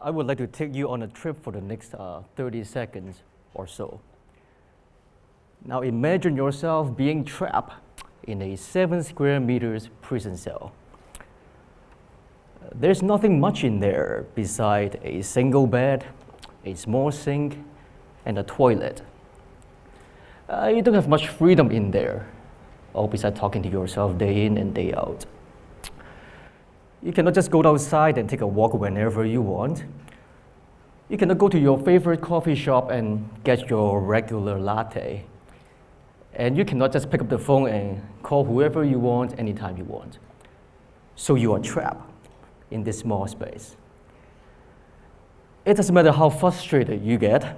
I would like to take you on a trip for the next 30 seconds or so. Now imagine yourself being trapped in a 7 square meters prison cell. There's nothing much in there beside a single bed, a small sink, and a toilet. You don't have much freedom in there, all besides talking to yourself day in and day out. You cannot just go outside and take a walk whenever you want. You cannot go to your favorite coffee shop and get your regular latte. And you cannot just pick up the phone and call whoever you want anytime you want. So you are trapped in this small space. It doesn't matter how frustrated you get,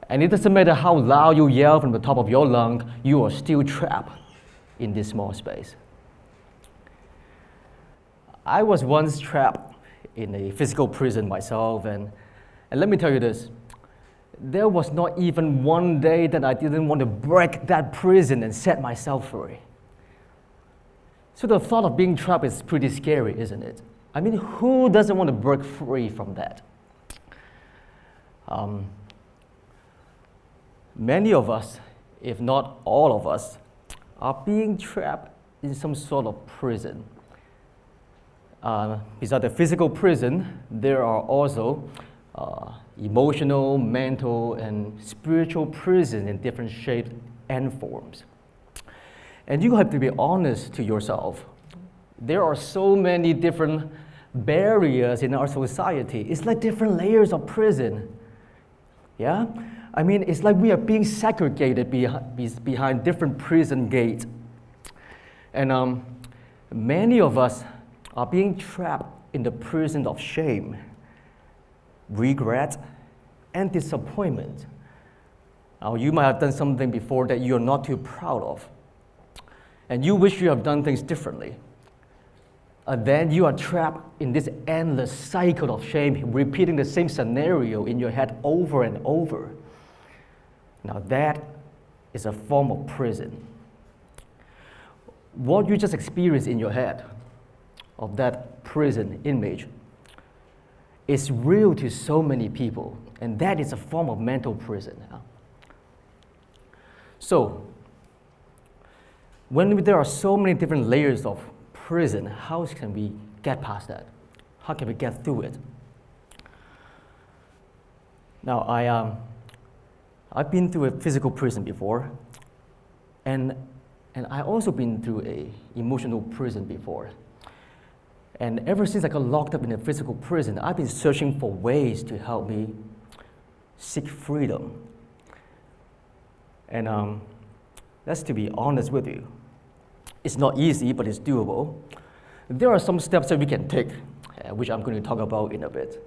and it doesn't matter how loud you yell from the top of your lung, you are still trapped in this small space. I was once trapped in a physical prison myself, and let me tell you this, there was not even one day that I didn't want to break that prison and set myself free. So the thought of being trapped is pretty scary, isn't it? I mean, who doesn't want to break free from that? Many of us, if not all of us, are being trapped in some sort of prison. Besides the physical prison, there are also emotional, mental, and spiritual prison in different shapes and forms. And you have to be honest to yourself. There are so many different barriers in our society. It's like different layers of prison. Yeah? I mean, it's like we are being segregated behind different prison gates. And many of us are being trapped in the prison of shame, regret, and disappointment. Now, you might have done something before that you're not too proud of, and you wish you have done things differently. Then you are trapped in this endless cycle of shame, repeating the same scenario in your head over and over. Now, that is a form of prison. What you just experienced in your head of that prison image is real to so many people, and that is a form of mental prison. So, when there are so many different layers of prison, how can we get past that? How can we get through it? Now, I've been through a physical prison before, and I've also been through an emotional prison before. And ever since I got locked up in a physical prison, I've been searching for ways to help me seek freedom. And that's to be honest with you. It's not easy, but it's doable. There are some steps that we can take, which I'm going to talk about in a bit.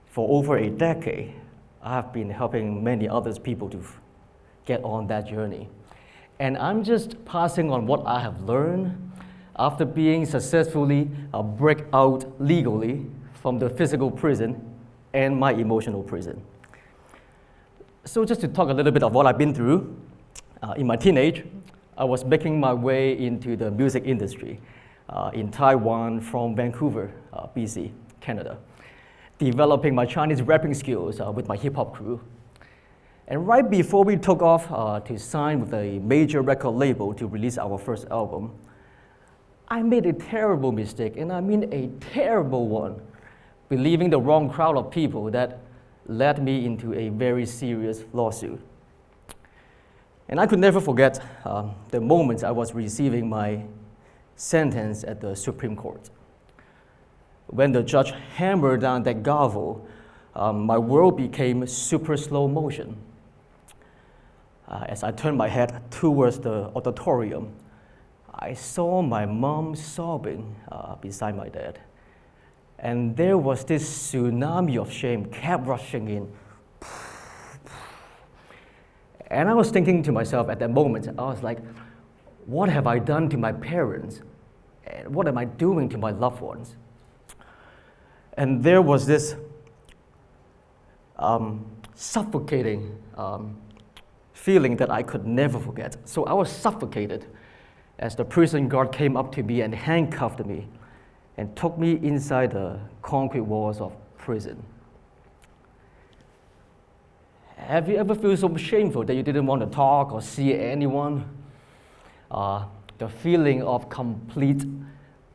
For over a decade, I have been helping many other people to get on that journey. And I'm just passing on what I have learned after being successfully break out legally from the physical prison and my emotional prison. So just to talk a little bit of what I've been through, in my teenage, I was making my way into the music industry in Taiwan from Vancouver, BC, Canada, developing my Chinese rapping skills with my hip-hop crew. And right before we took off to sign with a major record label to release our first album, I made a terrible mistake, and I mean a terrible one, believing the wrong crowd of people that led me into a very serious lawsuit. And I could never forget the moments I was receiving my sentence at the Supreme Court. When the judge hammered down that gavel, my world became super slow motion. As I turned my head towards the auditorium, I saw my mom sobbing beside my dad. And there was this tsunami of shame kept rushing in. And I was thinking to myself at that moment, I was like, what have I done to my parents? And what am I doing to my loved ones? And there was this suffocating feeling that I could never forget. So I was suffocated as the prison guard came up to me and handcuffed me and took me inside the concrete walls of prison. Have you ever felt so shameful that you didn't want to talk or see anyone? The feeling of complete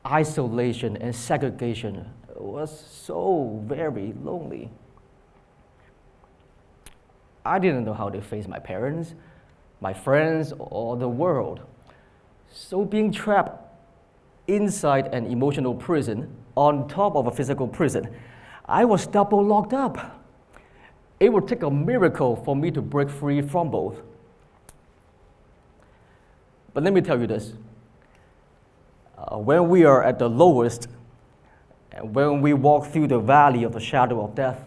isolation and segregation was so very lonely. I didn't know how to face my parents, my friends, or the world. So being trapped inside an emotional prison on top of a physical prison, I was double locked up. It would take a miracle for me to break free from both. But let me tell you this. When we are at the lowest, and when we walk through the valley of the shadow of death,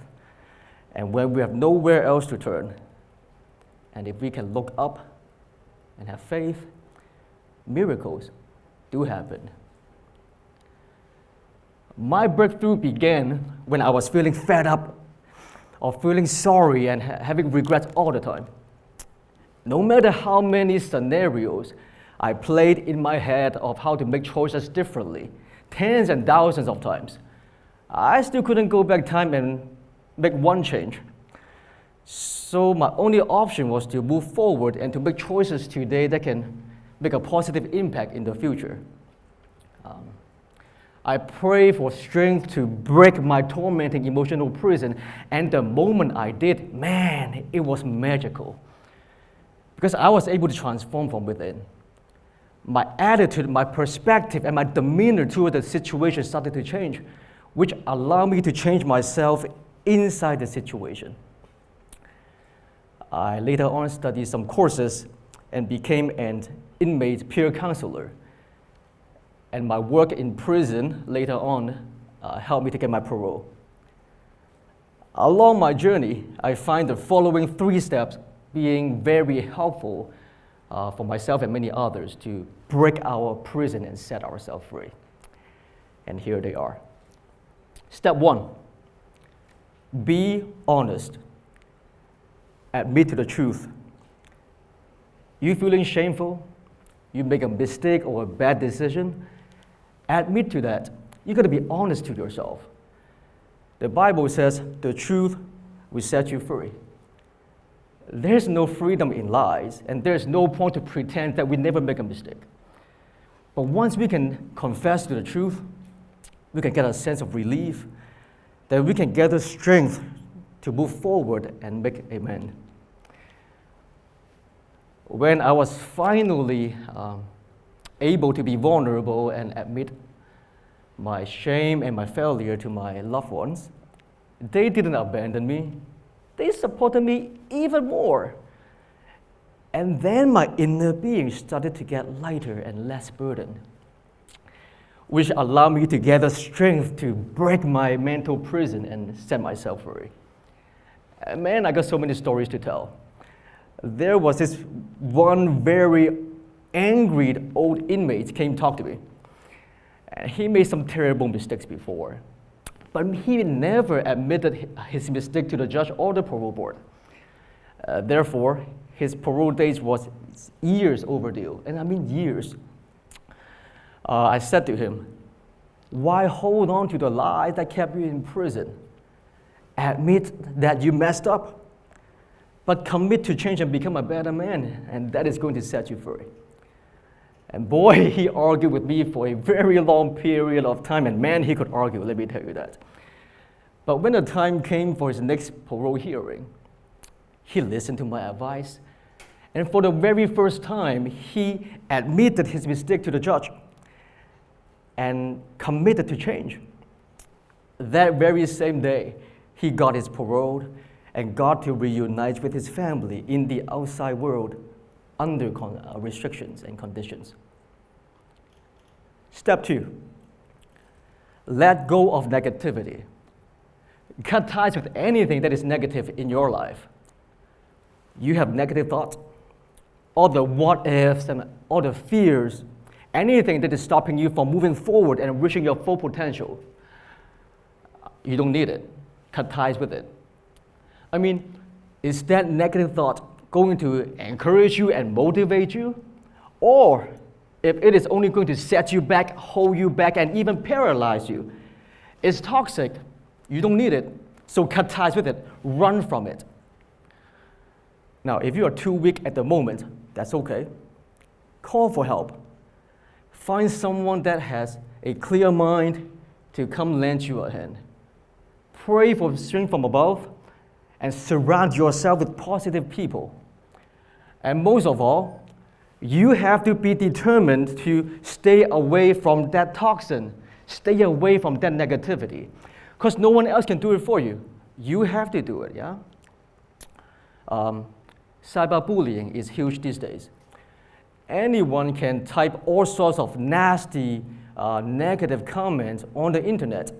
and when we have nowhere else to turn, and if we can look up and have faith, miracles do happen. My breakthrough began when I was feeling fed up or feeling sorry and having regrets all the time. No matter how many scenarios I played in my head of how to make choices differently, tens and thousands of times, I still couldn't go back time and make one change. So my only option was to move forward and to make choices today that can make a positive impact in the future. I pray for strength to break my tormenting emotional prison, and the moment I did, man, it was magical. Because I was able to transform from within. My attitude, my perspective, and my demeanor toward the situation started to change, which allowed me to change myself inside the situation. I later on studied some courses and became an inmate peer counselor. And my work in prison later on helped me to get my parole. Along my journey, I find the following 3 steps being very helpful for myself and many others to break our prison and set ourselves free. And here they are. Step 1, be honest. Admit to the truth. You feeling shameful? You make a mistake or a bad decision? Admit to that. You got to be honest to yourself. The Bible says the truth will set you free. There's no freedom in lies, and there's no point to pretend that we never make a mistake. But once we can confess to the truth, we can get a sense of relief, that we can gather strength to move forward and make amends. When I was finally able to be vulnerable and admit my shame and my failure to my loved ones, they didn't abandon me. They supported me even more. And then my inner being started to get lighter and less burdened, which allowed me to gather strength to break my mental prison and set myself free. And man, I got so many stories to tell. There was this one very angry old inmate came talk to me. And he made some terrible mistakes before, but he never admitted his mistake to the judge or the parole board. Therefore, his parole date was years overdue, and I mean years. I said to him, why hold on to the lies that kept you in prison? Admit that you messed up, but commit to change and become a better man, and that is going to set you free. And boy, he argued with me for a very long period of time, and man, he could argue, let me tell you that. But when the time came for his next parole hearing, he listened to my advice, and for the very first time, he admitted his mistake to the judge and committed to change. That very same day, he got his parole and got to reunite with his family in the outside world under restrictions and conditions. Step 2, let go of negativity. Cut ties with anything that is negative in your life. You have negative thoughts, all the what ifs and all the fears, anything that is stopping you from moving forward and reaching your full potential. You don't need it. Cut ties with it. I mean, is that negative thought going to encourage you and motivate you? Or if it is only going to set you back, hold you back, and even paralyze you, it's toxic, You don't need it, so cut ties with it. Run from it. Now, if you are too weak at the moment, that's okay. Call for help. Find someone that has a clear mind to come lend you a hand. Pray for strength from above and surround yourself with positive people. And most of all, you have to be determined to stay away from that toxin, stay away from that negativity, because no one else can do it for you. You have to do it, yeah? Cyberbullying is huge these days. Anyone can type all sorts of nasty, negative comments on the internet,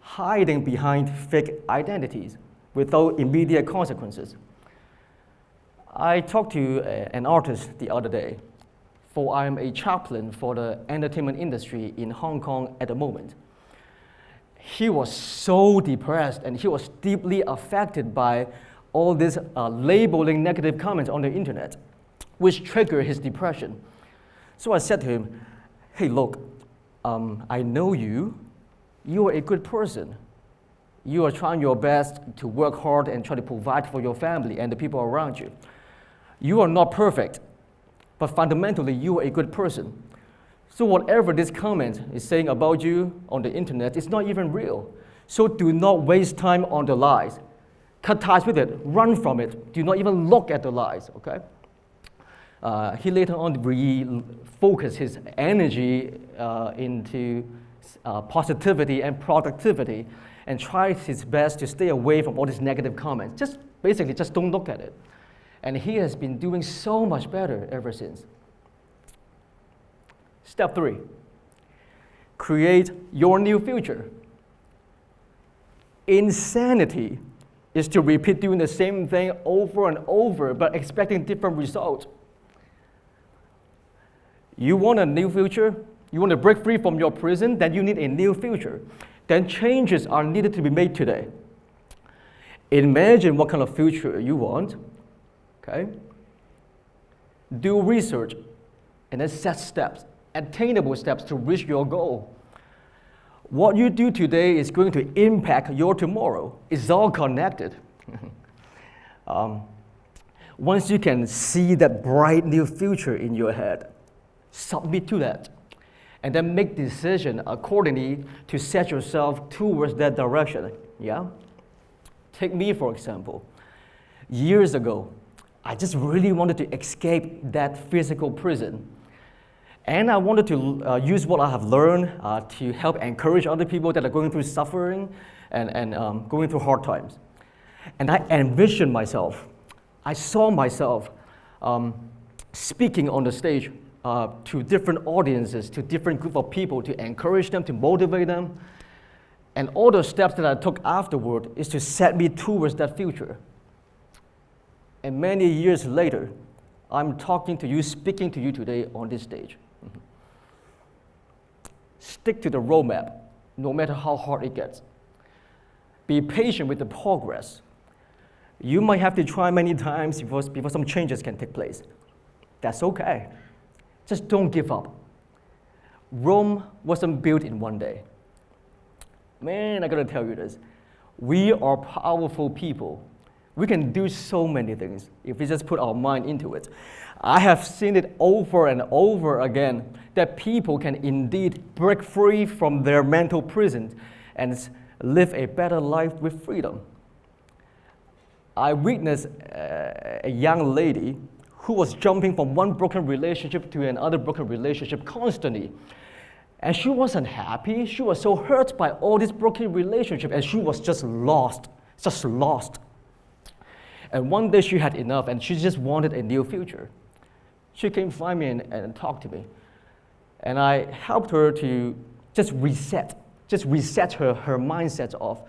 hiding behind fake identities without immediate consequences. I talked to an artist the other day, for I am a chaplain for the entertainment industry in Hong Kong at the moment. He was so depressed and he was deeply affected by all these labeling negative comments on the internet, which triggered his depression. So I said to him, hey, look, I know you. You are a good person. You are trying your best to work hard and try to provide for your family and the people around you. You are not perfect, but fundamentally, you are a good person. So whatever this comment is saying about you on the internet is not even real. So do not waste time on the lies. Cut ties with it. Run from it. Do not even look at the lies, okay? He later on refocused his energy into positivity and productivity and tried his best to stay away from all these negative comments. Just basically, just don't look at it. And he has been doing so much better ever since. Step 3, create your new future. Insanity is to repeat doing the same thing over and over, but expecting different results. You want a new future? You want to break free from your prison? Then you need a new future. Then changes are needed to be made today. Imagine what kind of future you want, okay? Do research, and then set steps, attainable steps to reach your goal. What you do today is going to impact your tomorrow. It's all connected. Once you can see that bright new future in your head, submit to that, and then make decision accordingly to set yourself towards that direction, yeah? Take me, for example. Years ago, I just really wanted to escape that physical prison. And I wanted to use what I have learned to help encourage other people that are going through suffering and going through hard times. And I envisioned myself, I saw myself speaking on the stage to different audiences, to different group of people to encourage them, to motivate them. And all the steps that I took afterward is to set me towards that future. And many years later, I'm talking to you, speaking to you today on this stage. Stick to the roadmap, no matter how hard it gets. Be patient with the progress. You might have to try many times before some changes can take place. That's okay. Just don't give up. Rome wasn't built in one day. Man, I gotta tell you this. We are powerful people. We can do so many things if we just put our mind into it. I have seen it over and over again that people can indeed break free from their mental prison and live a better life with freedom. I witnessed a young lady who was jumping from one broken relationship to another broken relationship constantly. And she wasn't happy. She was so hurt by all this broken relationship, and she was just lost. And one day she had enough, and she just wanted a new future. She came find me and talked to me. And I helped her to just reset her mindset of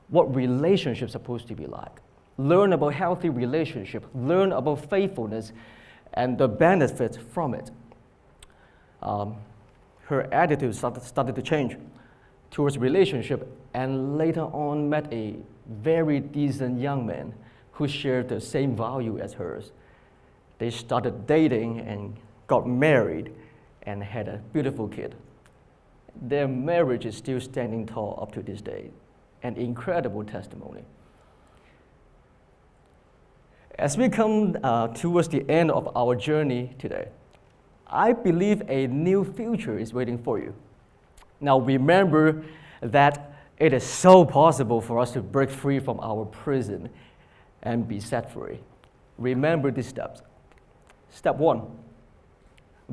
what relationships are supposed to be like. Learn about healthy relationship, learn about faithfulness, and the benefits from it. Her attitude started to change towards relationship, and later on met a very decent young man who shared the same value as hers. They started dating and got married and had a beautiful kid. Their marriage is still standing tall up to this day. an incredible testimony. As we come towards the end of our journey today, I believe a new future is waiting for you. Now remember that it is so possible for us to break free from our prison and be set free. Remember these steps. Step 1,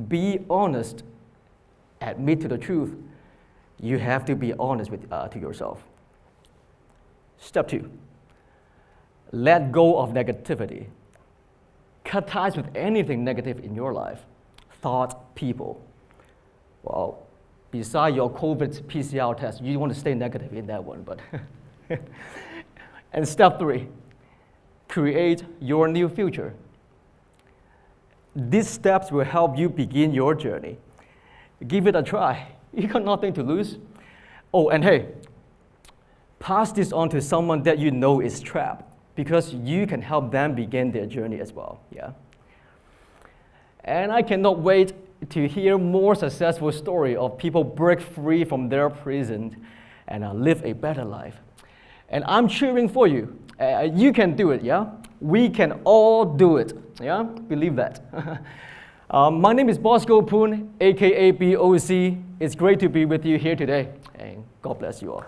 be honest. Admit to the truth. You have to be honest to yourself. Step 2, let go of negativity. Cut ties with anything negative in your life. Thought, people. Well, beside your COVID PCR test, you want to stay negative in that one, but. And step 3, create your new future. These steps will help you begin your journey. Give it a try. You got nothing to lose. Oh, and hey, pass this on to someone that you know is trapped, because you can help them begin their journey as well. Yeah. And I cannot wait to hear more successful story of people break free from their prison and live a better life. And I'm cheering for you. You can do it, yeah? We can all do it, yeah? Believe that. My name is Bosco Poon, aka BOC. It's great to be with you here today, and God bless you all.